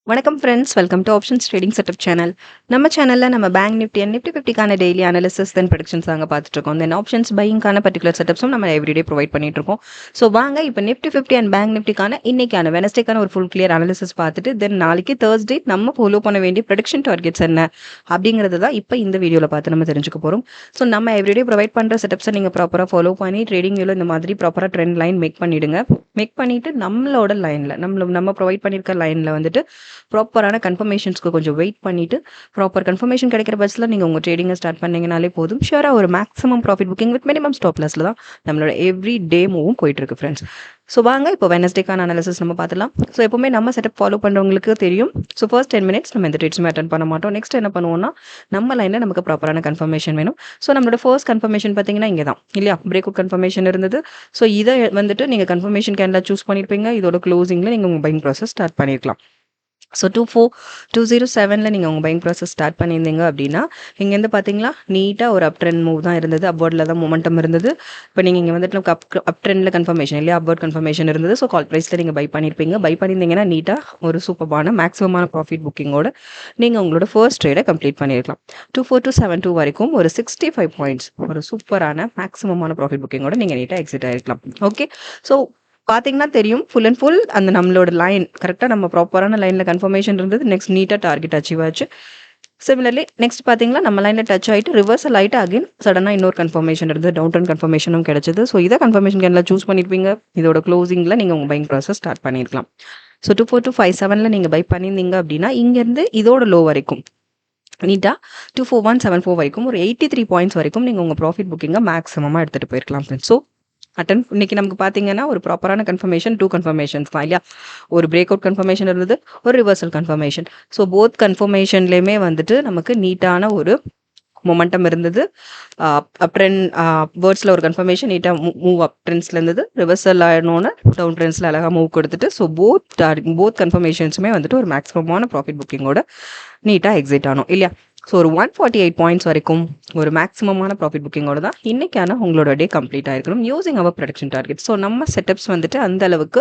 வணக்கம் friends, welcome to options trading setup channel. நம்ம சேனலில் நம்ம பேங்க் நிஃப்டி அண்ட் நிஃப்டி 50க்கான டெய்லி அனாலிசிஸ் தென் ப்ரெடிக்ஷன்ஸ் தாங்க பார்த்துட்டு இருக்கோம். தென் ஆப்ஷன்ஸ் பையிங்கான பர்டிகுலர் செட்டப்ஸும் நம்ம எவ்ரிடே ப்ரொவைட் பண்ணிட்டு இருக்கோம். ஸோ வாங்க இப்போ நிஃப்டி 50 அண்ட் பேங்க் நிஃப்டிக்கான இன்னைக்கான வெனஸ்டேக்கான ஒரு ஃபுல் கிளியர் அனாலிசிஸ் பார்த்துட்டு தென் நாளைக்கு தேர்ஸ்டே நம்ம ஃபாலோ பண்ண வேண்டிய ப்ரெடிக்ஷன் டார்கெட்ஸ் என்ன அப்படிங்கிறது தான் இப்போ இந்த வீடியோவில் பார்த்து நம்ம தெரிஞ்சுக்க போகிறோம். ஸோ நம்ம எவ்ரிடே ப்ரொவைட் பண்ணுற செட்டப்ஸை நீங்கள் ப்ராப்பராக ஃபாலோ பண்ணி ட்ரேடிங் வியூவில் இந்த மாதிரி ப்ராப்பராக ட்ரெண்ட் லைன் மேக் பண்ணிவிடுங்க. மேக் பண்ணிவிட்டு நம்மளோட லைனில் நம்ம ப்ரொவைட் பண்ணியிருக்க லைனில் வந்துட்டு ப்ராப்பரான கன்ஃபர்மேஷன்ஸ்க்கு கொஞ்சம் வெயிட் பண்ணிட்டு ப்ராப்பர் கன்ஃபர்மேஷன் கிடைக்கிற பட்சத்தில் நீங்கள் உங்கள் ட்ரேடிங்கை ஸ்டார்ட் பண்ணீங்கனாலே போதும். ஷியராக ஒரு maximum profit booking with minimum stop லாஸில் தான் நம்மளோட எவ்ரி டே மூவும் போயிட்டு இருக்கு ஃப்ரெண்ட்ஸ். ஸோ வாங்க இப்போ வெனஸ்டேக்கான அனாலிசிஸ் நம்ம பார்த்துலாம். ஸோ எப்பவுமே நம்ம செட்டப் ஃபாலோ பண்ணுறவங்களுக்கு தெரியும். ஸோ ஃபர்ஸ்ட் 10 minutes நம்ம எந்த ட்ரேட்ஸுமே அட்டன் பண்ண மாட்டோம். நெக்ஸ்ட் என்ன பண்ணுவோம்னா நம்ம லைனில் நமக்கு ப்ராப்பரான கன்ஃபர்மேஷன் வேணும். ஸோ நம்மளோட ஃபர்ஸ்ட் கன்ஃபர்மேஷன் பார்த்தீங்கன்னா இங்கே தான் இல்லையா, பிரேக் அவுட் கன்ஃபர்மேஷன் இருந்தது. ஸோ இதை வந்துட்டு நீங்கள் கன்ஃபர்மேஷன் கேண்டில் சூஸ் பண்ணியிருப்பீங்க. இதோட க்ளோசிங்கில் நீங்கள் உங்கள் பையிங் ப்ராசஸ் ஸ்டார்ட் பண்ணியிருக்கலாம். ஸோ 24207 நீங்கள் உங்கள் பையிங் ப்ராசஸ் ஸ்டார்ட் பண்ணியிருந்தீங்க அப்படின்னா இங்கேருந்து பார்த்தீங்களா நீட்டாக ஒரு அப் ட்ரெண்ட் மூவ் தான் இருந்தது. அப்வர்டில் தான் மொமெண்டம் இருந்தது. இப்போ நீங்கள் இங்கே வந்துட்டு அப் ட்ரெண்டில் கன்ஃபர்மேஷன் இல்லையா, அப்வர்ட் கன்ஃபர்மேஷன் இருந்தது. ஸோ கால் ப்ரைஸில் நீங்கள் பை பண்ணியிருப்பீங்க. பை பண்ணியிருந்தீங்கன்னா நீட்டாக ஒரு சூப்பரான மேக்ஸிமமான ப்ராஃபிட் புக்கிங்கோட நீங்கள் உங்களோட ஃபர்ஸ்ட் ட்ரேடை கம்ப்ளீட் பண்ணியிருக்கலாம். 24272 வரைக்கும் ஒரு 65 பாயிண்ட்ஸ் ஒரு சூப்பரான மேக்ஸிமமான ப்ராஃபிட் புக்கிங்கோட நீங்கள் நீட்டாக எக்ஸிட் ஆகிருக்கலாம். ஓகே, ஸோ பார்த்தீங்கன்னா தெரியும் ஃபுல் அண்ட் ஃபுல் அந்த நம்மளோட லைன் கரெக்டாக நம்ம ப்ராப்பரான லைனில் கன்ஃபர்மேஷன் இருந்தது. நெக்ஸ்ட் நீட்டாக டார்கெட் அச்சீவ் ஆச்சு. சிமிலர்லி நெக்ஸ்ட் பார்த்தீங்கன்னா நம்ம லைனில் டச் ஆகிட்டு ரிவர்சல் ஆகிட்டு அகைன் சடனாக இன்னொரு கன்ஃபர்மேஷன் இருந்தது. டவுன் டவுன் கன்ஃபர்மேஷனும் கிடைச்சது. ஸோ இதை கன்ஃபர்மேஷன் கேண்டில் சூஸ் பண்ணியிருப்பீங்க. இதோட க்ளோசிங்கில் நீங்கள் உங்கள் பையிங் ப்ராசஸ் ஸ்டார்ட் பண்ணியிருக்கலாம். ஸோ 24257 நீங்கள் பை பண்ணியிருந்தீங்க அப்படின்னா இங்கேருந்து இதோட லோ வரைக்கும் நீட்டாக 24174 வரைக்கும் ஒரு 83 பாயிண்ட்ஸ் வரைக்கும் நீங்கள் உங்கள் ப்ராஃபிட் புக்கிங்கை மேக்ஸிமமாக எடுத்துகிட்டு போயிருக்கலாம் ஃப்ரெண்ட்ஸ். ஸோ இன்னைக்கு நமக்கு பார்த்தீங்கன்னா ஒரு ப்ராப்பரான கன்ஃபர்மேஷன் 2 கன்ஃபர்மேஷன்ஸ் தான் இல்லையா. ஒரு பிரேக் அவுட் கன்ஃபர்மேஷன் இருந்தது, ஒரு ரிவர்சல் கன்ஃபர்மேஷன். ஸோ போத் கன்ஃபர்மேஷன்லேயுமே வந்துட்டு நமக்கு நீட்டான ஒரு மொமெண்டம் இருந்தது. அப் ட்ரெண்ட் வேர்ட்ஸில் ஒரு கன்ஃபர்மேஷன் நீட்டாக மூவ் அப் ட்ரெண்ட்ஸில் இருந்தது. ரிவர்சல் ஆகணும்னு டவுன் ட்ரெண்ட்ஸில் அழகாக மூவ் கொடுத்துட்டு ஸோ போத் கன்ஃபர்மேஷன்ஸுமே வந்துட்டு ஒரு மேக்ஸிமமான ப்ராஃபிட் புக்கிங்கோட நீட்டாக எக்ஸிட் ஆனோம் இல்லையா. ஸோ ஒரு 148 பாயிண்ட்ஸ் வரைக்கும் ஒரு மேக்ஸிமமான ப்ராஃபிட் புக்கிங்கோட தான் இன்னைக்கான உங்களோட டே கம்ப்ளீட் ஆகிருக்கணும் யூசிங் அவர் ப்ரொடக்ஷன் டார்கெட். ஸோ நம்ம செட்டப்ஸ் வந்துட்டு அந்த அளவுக்கு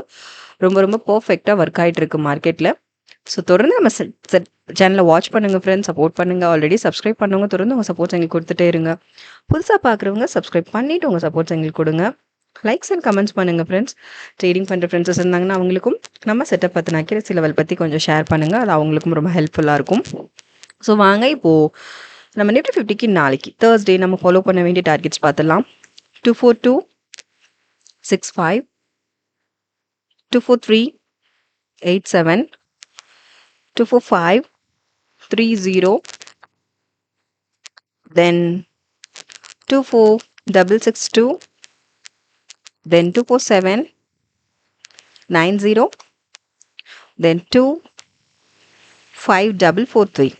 ரொம்ப ரொம்ப பர்ஃபெக்டாக ஒர்க் ஆகிட்டு இருக்கு மார்க்கெட்டில். ஸோ தொடர்ந்து நம்ம சேனலை வாட்ச் பண்ணுங்கள் ஃப்ரெண்ட்ஸ், சப்போர்ட் பண்ணுங்கள். ஆல்ரெடி சப்ஸ்கிரைப் பண்ணுங்க, தொடர்ந்து உங்கள் சப்போர்ட்ஸ் எங்களுக்கு கொடுத்துட்டே இருங்க. புதுசாக பார்க்குறவங்க சப்ஸ்கிரைப் பண்ணிவிட்டு உங்கள் சப்போர்ட்ஸ் எங்களுக்கு கொடுங்க. லைக்ஸ் அண்ட் கமெண்ட்ஸ் பண்ணுங்கள் ஃப்ரெண்ட்ஸ். ட்ரேடிங் பண்ணுற ஃப்ரெண்ட்ஸஸ் இருந்தாங்கன்னா அவங்களுக்கும் நம்ம செட்டப் பற்றின அக்யூரசி லெவல் பற்றி கொஞ்சம் ஷேர் பண்ணுங்கள். அது அவங்களுக்கும் ரொம்ப ஹெல்ப்ஃபுல்லாக இருக்கும். ஸோ வாங்க இப்போது நம்ம நிஃப்டி 50க்கு நாளைக்கு தேர்ஸ்டே நம்ம ஃபாலோ பண்ண வேண்டிய டார்கெட்ஸ் பார்த்துடலாம். 24265, 24387, 24530, then 24662, then 24790, then 25443.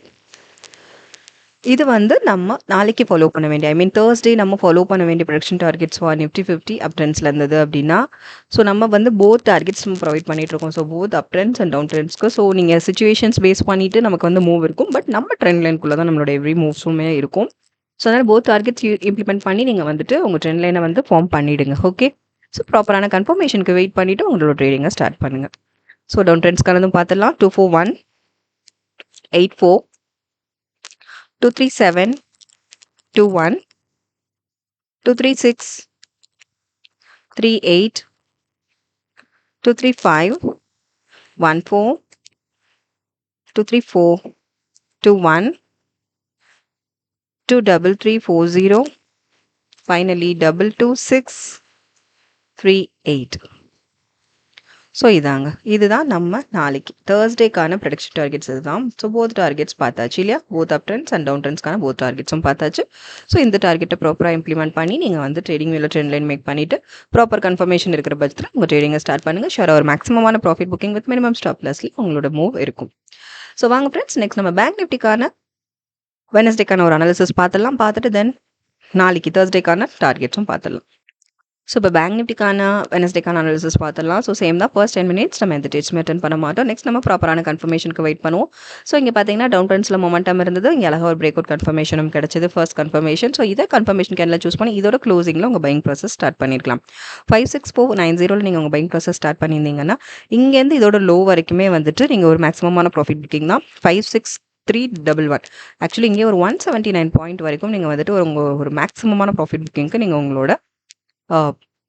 இது வந்து நம்ம நாளைக்கு ஃபாலோ பண்ண வேண்டிய தேர்ஸ்டே நம்ம ஃபாலோ பண்ண வேண்டிய ப்ரொடக்ஷன் டார்கெட்ஸ் ஃபார் நிஃப்டி 50 அப் ட்ரெண்ட்ஸில் இருந்தது அப்படின்னா ஸோ நம்ம வந்து போத் டார்கெட்ஸ் நம்ம ப்ரொவைட் பண்ணிட்டு இருக்கோம். So both up trends and down ட்ரெண்ட்ஸ்க்கு. ஸோ நீங்கள் சிச்சுவேஷன்ஸ் பேஸ் பண்ணிட்டு நமக்கு வந்து மூவ் இருக்கும். பட் நம்ம ட்ரெண்ட் லைனுக்குள்ளே தான் நம்மளோட எவ்ரி மூவ்ஸுமே இருக்கும். ஸோ அதனால் போத் டார்கெட்ஸ் இம்ப்ளிமெண்ட் பண்ணி நீங்கள் வந்துட்டு உங்கள் ட்ரெண்ட் லைனை வந்து ஃபார்ம் பண்ணிவிடுங்க. ஓகே, ஸோ ப்ராப்பரான கன்ஃபர்மேஷனுக்கு வெயிட் பண்ணிவிட்டு உங்களோட ட்ரேடிங்கை ஸ்டார்ட் பண்ணுங்கள். ஸோ டவுன் ட்ரெண்ட்ஸ்க்கானதும் பார்த்துடலாம். 24184, 23721, 23638, 23514, 23421, 23340, finally 22638. ஸோ இதுதான் நம்ம நாளைக்கு தேர்ஸ்டேக்கான ப்ரொடக்ஷன் டார்கெட்ஸ் இதுதான். ஸோ போத் டார்கெட்ஸ் பார்த்தாச்சு இல்லையா. Both up trends and down ட்ரெண்ட்ஸ்க்கான போத் டார்கெட்ஸும் பார்த்தாச்சு. ஸோ இந்த டார்கெட்டை ப்ராப்பராக இம்ப்ளிமெண்ட் பண்ணி நீங்கள் வந்து ட்ரேடிங் வேலை ட்ரெண்ட் லைன் மேக் பண்ணிவிட்டு ப்ராப்பர் கன்ஃபர்மேஷன் இருக்கிற பட்சத்தில் உங்கள் ட்ரேடிங்கை ஸ்டார்ட் பண்ணுங்கள். ஷுவராக ஒரு மேக்ஸிமமான profit booking with minimum stop லாஸில் உங்களோட மூவ் இருக்கும். ஸோ வாங்க ஃப்ரெண்ட்ஸ், நெக்ஸ்ட் நம்ம பேங்க் நிஃப்டிக்கான வெனஸ்டேக்கான ஒரு அனாலிசிஸ் பார்த்துடலாம். பார்த்துட்டு தென் நாளைக்கு தேர்ஸ்டேக்கான டார்கெட்ஸும் பார்த்துடலாம். ஸோ இப்போ பேங்க் நிஃப்டிக்கான வெனஸ்டேக்கான அனாலிசிஸ் பார்த்துடலாம். ஸோ சேம் தான். ஃபர்ஸ்ட் 10 மினிட்ஸ் நம்ம எந்த டேட்ஸுமே அட்டன் பண்ண மாட்டோம். நெக்ஸ்ட் நம்ம ப்ராப்பரான கன்ஃபர்மேஷனுக்கு வெயிட் பண்ணுவோம். ஸோ இங்கே பார்த்தீங்கன்னா டவுன் ட்ரெண்ட்ஸில் மொமெண்டம் இருந்தது. இங்கே அழகாக ஒரு பிரேக் அவுட் கன்ஃபர்மேஷனும் கிடைச்சது. First confirmation. ஸோ இதை கன்ஃபர்மேஷன் கேனில் சூஸ் பண்ணி இதோட க்ளோசிங்கில் உங்கள் பையிங் ப்ராசஸ் ஸ்டார்ட் பண்ணியிருக்கலாம். 56490 நீங்கள் உங்கள் பையிங் ப்ராசஸ் ஸ்டார்ட் பண்ணியிருந்தீங்கன்னா இங்கேருந்து இதோட லோ வரைக்குமே வந்துட்டு நீங்கள் ஒரு மேக்ஸிமமான ப்ராஃபிட் புக்கிங் தான் 56311. ஆக்சுவலி இங்கே ஒரு 179 பாயிண்ட் வரைக்கும் நீங்கள் வந்துட்டு ஒரு மேக்ஸிமமான ப்ராஃபிட் புக்கிங்க்கு நீங்கள் உங்களோட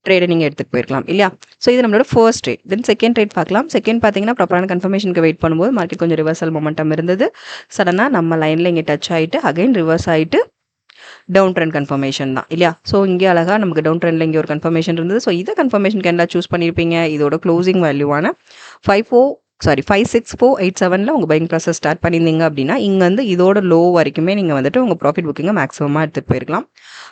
ட்ரேடை நீங்கள் எடுத்துகிட்டு போயிருக்கலாம் இல்லையா. ஸோ இது நம்மளோட first trade. Then second trade பார்க்கலாம். செகண்ட் பார்த்தீங்கன்னா ப்ராப்பரான கன்ஃபர்மேஷனுக்கு வெயிட் பண்ணும்போது மார்க்கெட் கொஞ்சம் ரிவர்சல் மொமெண்டம் இருந்தது. சடனாக நம்ம லைனில் இங்கே டச் ஆகிட்டு அகைன் ரிவர்ஸ் ஆகிட்டு டவுன் ட்ரெண்ட் கன்ஃபர்மேஷன் தான் இல்லையா. ஸோ இங்கே அழகாக நமக்கு டவுன் ட்ரெண்டில் இங்கே ஒரு கன்ஃபர்மேஷன் இருந்தது. ஸோ இதை கன்ஃபர்மேஷன் கேண்டில் சூஸ் பண்ணியிருப்பீங்க. இதோட க்ளோசிங் வேல்யூவான 56487 உங்கள் பையிங் ப்ராசஸ் ஸ்டார்ட் பண்ணியிருந்தீங்க அப்படின்னா இங்கேருந்து இதோட லோ வரைக்குமே நீங்கள் வந்துட்டு உங்கள் ப்ராஃபிட் புக்கிங்கை மேக்ஸிமமாக எடுத்துகிட்டு போயிருக்கலாம்.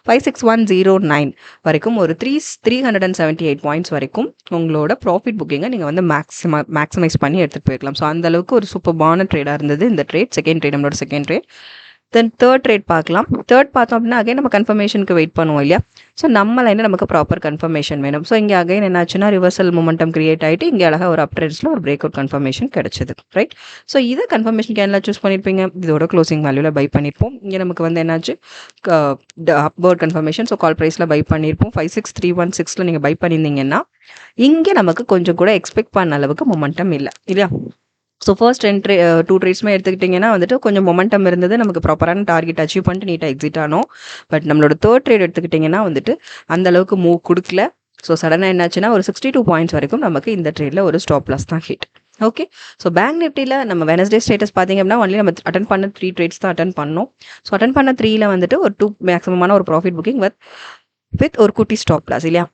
56109 வரைக்கும் ஒரு 378 பாயிண்ட்ஸ் வரைக்கும் உங்களோட ப்ராஃபிட் புக்கிங்கை நீங்கள் வந்து மேக்ஸிமைஸ் பண்ணி எடுத்துகிட்டு போயிருக்கலாம். ஸோ அந்தளவுக்கு ஒரு சூப்பர்பான ட்ரேடாக இருந்தது இந்த ட்ரேட். செகண்ட் ட்ரேட் நம்மளோட second trade. Then third trade பார்க்கலாம். தேர்ட் பார்த்தோம் அப்படின்னா அகைன் நம்ம கன்ஃபர்மேஷனுக்கு வெயிட் பண்ணுவோம் இல்லையா. ஸோ நம்ம லைனில் நமக்கு ப்ராப்பர் கன்ஃபர்மேஷன் வேணும். ஸோ இங்கே அகைன் என்னாச்சுன்னா ரிவர்சல் மொமெண்டம் கிரியேட் ஆகிட்டு இங்கே அழகாக ஒரு அப் ட்ரெண்ட்ஸில் ஒரு பிரேக் அவுட் கன்ஃபர்மேஷன் கிடைச்சது. ரைட். ஸோ இதை கன்ஃபர்மேஷன் கேனில் சூஸ் பண்ணியிருப்பீங்க. இதோட க்ளோசிங் வேல்யூவில் பை பண்ணியிருப்போம். இங்கே நமக்கு வந்து என்னாச்சு அப்வர்ட் கன்ஃபர்மேஷன். ஸோ கால் ப்ரைஸில் பை பண்ணியிருப்போம். 56316 நீங்கள் பை பண்ணியிருந்தீங்கன்னா இங்கே நமக்கு கொஞ்சம் கூட எக்ஸ்பெக்ட் பண்ண அளவுக்கு மொமெண்டம் இல்லை இல்லையா. ஸோ ஃபர்ஸ்ட் 2 ட்ரேட்ஸுமே எடுத்துக்கிட்டிங்கன்னா வந்துட்டு கொஞ்சம் மொமெண்டம் இருந்தது. நமக்கு ப்ராப்பரான டார்கெட் அச்சீவ் பண்ணிட்டு நீட்டாக எக்ஸிட் ஆனோம். பட் நம்மளோட தேர்ட் ட்ரேட் எடுத்துக்கிட்டிங்கன்னா வந்துட்டு அந்த அளவுக்கு மூவ் கொடுக்கல. ஸோ சடனாக என்னாச்சுன்னா ஒரு 62 பாயிண்ட்ஸ் வரைக்கும் நமக்கு இந்த ட்ரேடில் ஒரு ஸ்டாப் லாஸ் தான் ஹிட். ஓகே. ஸோ பேங்க் நிஃப்டியில் நம்ம வெனஸ்டே ஸ்டேட்டஸ் பார்த்தீங்க அப்படின்னா ஒன்லி நம்ம அட்டன் பண்ண 3 ட்ரேட்ஸ் தான் அட்டன் பண்ணோம். ஸோ அட்டன் பண்ண 3ல வந்துட்டு ஒரு 2 மேக்ஸிமமான ஒரு ப்ராஃபிட் புக்கிங் வித் ஒரு குட்டி ஸ்டாப் லாஸ் இல்லையா.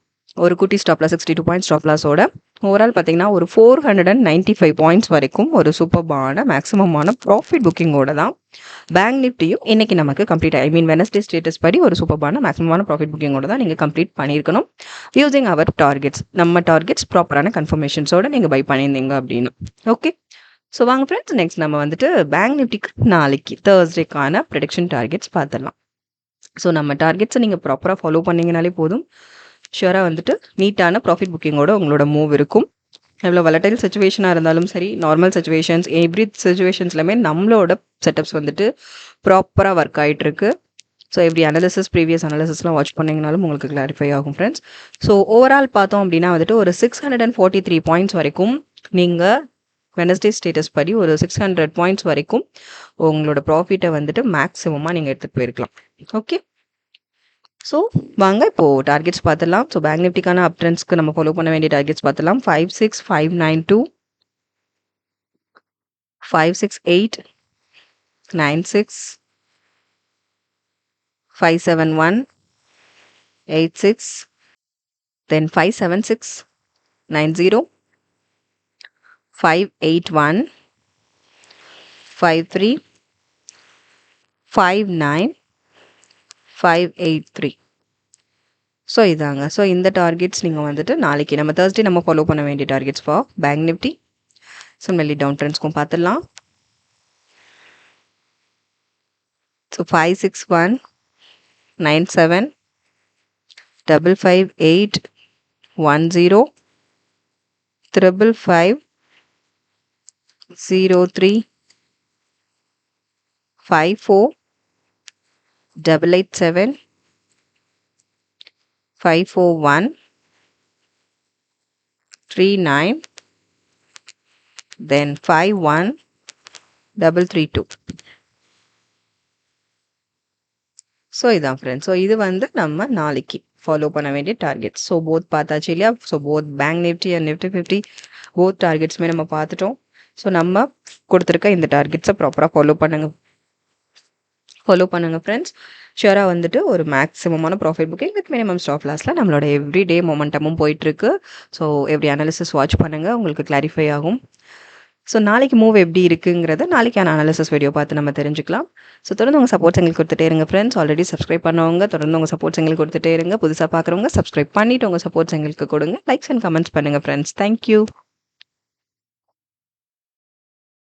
ஒரு குட்டி ஸ்டாப் லாஸ் 62 பாயிண்ட் ஸ்டாப் லாஸோட ஓவரால் பார்த்தீங்கன்னா ஒரு 495 பாயிண்ட்ஸ் வரைக்கும் ஒரு சூப்பர்பான மேக்ஸிமமான ப்ராஃபிட் புக்கிங்கோட தான் பேங்க் நிஃப்டியும் இன்னைக்கு நமக்கு கம்ப்ளீட் வெனஸ்டே ஸ்டேட்டஸ் படி ஒரு சூப்பர்பான மேக்ஸிமமான ப்ராஃபிட் புக்கிங்கோட தான் நீங்கள் கம்ப்ளீட் பண்ணியிருக்கணும். யூசிங் அவர் டார்கெட்ஸ், நம்ம டார்கெட்ஸ் ப்ராப்பரான கன்ஃபர்மேஷன்ஸோட நீங்கள் பை பண்ணியிருந்தீங்க அப்படின்னு. ஓகே. ஸோ வாங்க ஃப்ரெண்ட்ஸ், நெக்ஸ்ட் நம்ம வந்துட்டு பேங்க் நிஃப்டிக்கு நாளைக்கு தேர்ஸ்டேக்கான ப்ரெடிக்ஷன் டார்கெட்ஸ் பார்த்துடலாம். ஸோ நம்ம டார்கெட்ஸை நீங்கள் ப்ராப்பராக ஃபாலோ பண்ணிங்கனாலே போதும். ஷுவராக வந்துட்டு நீட்டான ப்ராஃபிட் புக்கிங்கோட உங்களோட மூவ் இருக்கும். எவ்வளோ வலட்டைல் சுச்சுவேஷனாக இருந்தாலும் சரி, நார்மல் சுச்சுவேஷன்ஸ், எவ்ரி சுச்சுவேஷன்ஸ்லையுமே நம்மளோட செட்டப்ஸ் வந்துட்டு ப்ராப்பராக ஒர்க் ஆகிட்டுருக்கு. ஸோ எவ்ரி அனாலிசிஸ், ப்ரீவியஸ் அனாலிசிஸ்லாம் வாட்ச் பண்ணிங்கனாலும் உங்களுக்கு கிளாரிஃபை ஆகும் ஃப்ரெண்ட்ஸ். ஸோ ஓவரால் பார்த்தோம் அப்படின்னா வந்துட்டு ஒரு 643 பாயிண்ட்ஸ் வரைக்கும் நீங்கள் வெனஸ்டே ஸ்டேட்டஸ் படி ஒரு 600 பாயிண்ட்ஸ் வரைக்கும் உங்களோட ப்ராஃபிட்டை வந்துட்டு மேக்ஸிமமாக நீங்கள் எடுத்துகிட்டு போயிருக்கலாம். ஓகே. ஸோ வாங்க இப்போது டார்கெட்ஸ் பார்த்துடலாம். ஸோ பேங்க் நிஃப்டிக்கான அப் ட்ரெண்ட்ஸ்க்கு நம்ம ஃபாலோ பண்ண வேண்டிய டார்கெட்ஸ் பார்த்துடலாம். 56592, 56896, 571, 86, then 57690, 581, 53, 59, 583. ஸோ இதாங்க. ஸோ இந்த டார்கெட்ஸ் நீங்கள் வந்துட்டு நாளைக்கு நம்ம தேர்ஸ்டே நம்ம ஃபாலோ பண்ண வேண்டிய targets for bank nifty. Similarly down ட்ரெண்ட்ஸ்க்கும் பார்த்துடலாம். So 56197, 55810, 55503, 54887, 541, 39, then 51332. ஸோ இதான் ஃப்ரெண்ட்ஸ். ஸோ இது வந்து நம்ம நாளைக்கு ஃபாலோ பண்ண வேண்டிய டார்கெட்ஸ். ஸோ போத் பார்த்தாச்சு இல்லையா. So both bank nifty and nifty 50 both டார்கெட்ஸுமே நம்ம பார்த்துட்டோம். ஸோ நம்ம கொடுத்துருக்க இந்த டார்கெட்ஸை ப்ராப்பராக ஃபாலோ பண்ணுங்க ஃப்ரெண்ட்ஸ். ஷுவராக வந்துட்டு ஒரு மேக்ஸிமமான profit booking with minimum stop லாஸில் நம்மளோட எவ்ரிடே மொமெண்டமும் போயிட்டுருக்கு. ஸோ எவ்ரி அனாலிசிஸ் வாட்ச் பண்ணுங்கள், உங்களுக்கு கிளாரிஃபை ஆகும். ஸோ நாளைக்கு மூவ் எப்படி இருக்குங்கிறத நாளைக்கான அனாலிசிஸ் வீடியோ பார்த்து நம்ம தெரிஞ்சுக்கலாம். ஸோ தொடர்ந்து உங்கள் சப்போர்ட்ஸ் எங்களுக்கு கொடுத்துட்டே இருங்க ஃப்ரெண்ட்ஸ். ஆல்ரெடி சப்ஸ்கிரைப் பண்ணவங்க தொடர்ந்து உங்கள் சப்போர்ட்ஸ் எங்களுக்கு கொடுத்துட்டே இருங்க. புதுசாக பார்க்குறவங்க சப்ஸ்கிரைப் பண்ணிவிட்டு உங்கள் சப்போர்ட்ஸ் எங்களுக்கு கொடுங்க. லைக்ஸ் அண்ட் கமெண்ட்ஸ் பண்ணுங்கள் ஃப்ரெண்ட்ஸ். தேங்க்யூ.